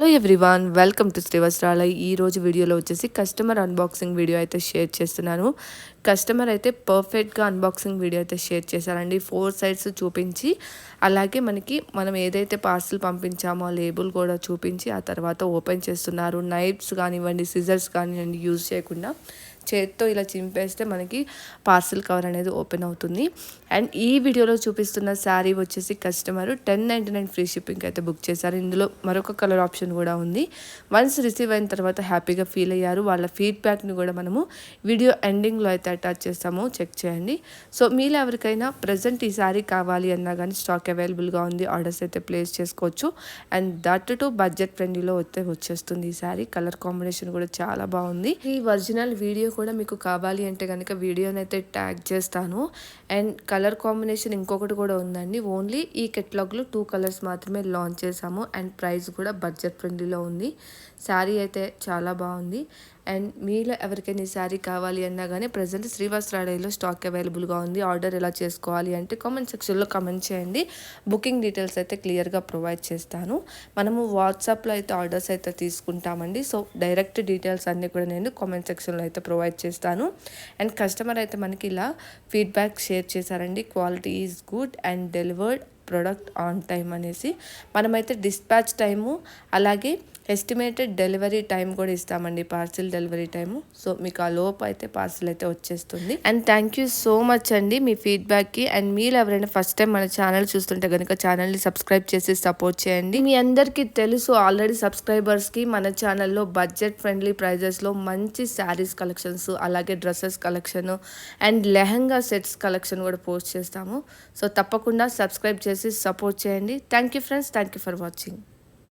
Hello everyone, welcome to Srivastrala. ఈరోజు వీడియోలో వచ్చేసి కస్టమర్ అన్బాక్సింగ్ వీడియో అయితే షేర్ చేస్తున్నాను. కస్టమర్ అయితే పర్ఫెక్ట్గా అన్బాక్సింగ్ వీడియో అయితే షేర్ చేశారండి. 4 సైడ్స్ చూపించి, అలాగే మనం ఏదైతే పార్సిల్ పంపించామో ఆ లేబుల్ కూడా చూపించి ఆ తర్వాత ఓపెన్ చేస్తున్నారు. నైఫ్స్ కానివ్వండి, సిజర్స్ కానివ్వండి యూజ్ చేయకుండా చేత్తో ఇలా చింపేస్తే మనకి పార్సిల్ కవర్ అనేది ఓపెన్ అవుతుంది. అండ్ ఈ వీడియోలో చూపిస్తున్న శారీ వచ్చేసి కస్టమర్ 1099 ఫ్రీ షిప్పింగ్ అయితే బుక్ చేశారు. ఇందులో మరొక కలర్ ఆప్షన్ కూడా ఉంది. వన్స్ రిసీవ్ అయిన తర్వాత హ్యాపీగా ఫీల్ అయ్యారు. వాళ్ళ ఫీడ్బ్యాక్ని కూడా మనము వీడియో ఎండింగ్లో అయితే అటాచ్ చేస్తాము, చెక్ చేయండి. సో మీలో ఎవరికైనా ప్రజెంట్ ఈ శారీ కావాలి అన్నా కానీ స్టాక్ అవైలబుల్గా ఉంది, ఆర్డర్స్ అయితే ప్లేస్ చేసుకోవచ్చు. అండ్ దట్ టు బడ్జెట్ ఫ్రెండ్లీలో అయితే వచ్చేస్తుంది. ఈ శారీ కలర్ కాంబినేషన్ కూడా చాలా బాగుంది. ఈ ఒరిజినల్ వీడియో కూడా మీకు కావాలి అంటే కనుక వీడియోని అయితే ట్యాగ్ చేస్తాను. అండ్ కలర్ కాంబినేషన్ ఇంకొకటి కూడా ఉందండి. ఓన్లీ ఈ కెటలాగ్లో 2 కలర్స్ మాత్రమే లాంచ్ చేసాము. అండ్ ప్రైస్ కూడా బడ్జెట్ ఫ్రెండ్లీలో ఉంది. శారీ అయితే చాలా బాగుంది. అండ్ మీలో ఎవరికైనా ఈ శారీ కావాలి అన్నా కానీ ప్రజెంట్ శ్రీవస్త్రాలయలో స్టాక్ అవైలబుల్గా ఉంది. ఆర్డర్ ఎలా చేసుకోవాలి అంటే కామెంట్ సెక్షన్లో కామెంట్ చేయండి. బుకింగ్ డీటెయిల్స్ అయితే క్లియర్గా ప్రొవైడ్ చేస్తాను. మనము వాట్సాప్లో అయితే ఆర్డర్స్ అయితే తీసుకుంటామండి. సో డైరెక్ట్ డీటెయిల్స్ అన్నీ కూడా నేను కామెంట్ సెక్షన్లో అయితే ప్రొవైడ్ చేస్తాను. అండ్ కస్టమర్ అయితే మనకి ఇలా ఫీడ్బ్యాక్ షేర్ చేశారండి. Quality is good and delivered product on time అనేసి. మనమైతే డిస్పాచ్ టైము అలాగే ఎస్టిమేటెడ్ డెలివరీ టైం కూడా ఇస్తామండి, పార్సిల్ డెలివరీ టైము. సో మీకు ఆ లోపు అయితే పార్సిల్ అయితే వచ్చేస్తుంది. And thank you so much అండి మీ ఫీడ్బ్యాక్కి. అండ్ మీరు ఎవరైనా ఫస్ట్ టైం మన ఛానల్ చూస్తుంటే కనుక ఛానల్ని సబ్స్క్రైబ్ చేసి సపోర్ట్ చేయండి. మీ అందరికీ తెలుసు ఆల్రెడీ సబ్స్క్రైబర్స్కి మన ఛానల్లో బడ్జెట్ ఫ్రెండ్లీ ప్రైజెస్లో మంచి శారీస్ కలెక్షన్స్, అలాగే dresses collection and lehenga sets collection కూడా పోస్ట్ చేస్తాము. సో తప్పకుండా సబ్స్క్రైబ్ చేసి సపోర్ట్ చేయండి. Thank you friends, thank you for watching.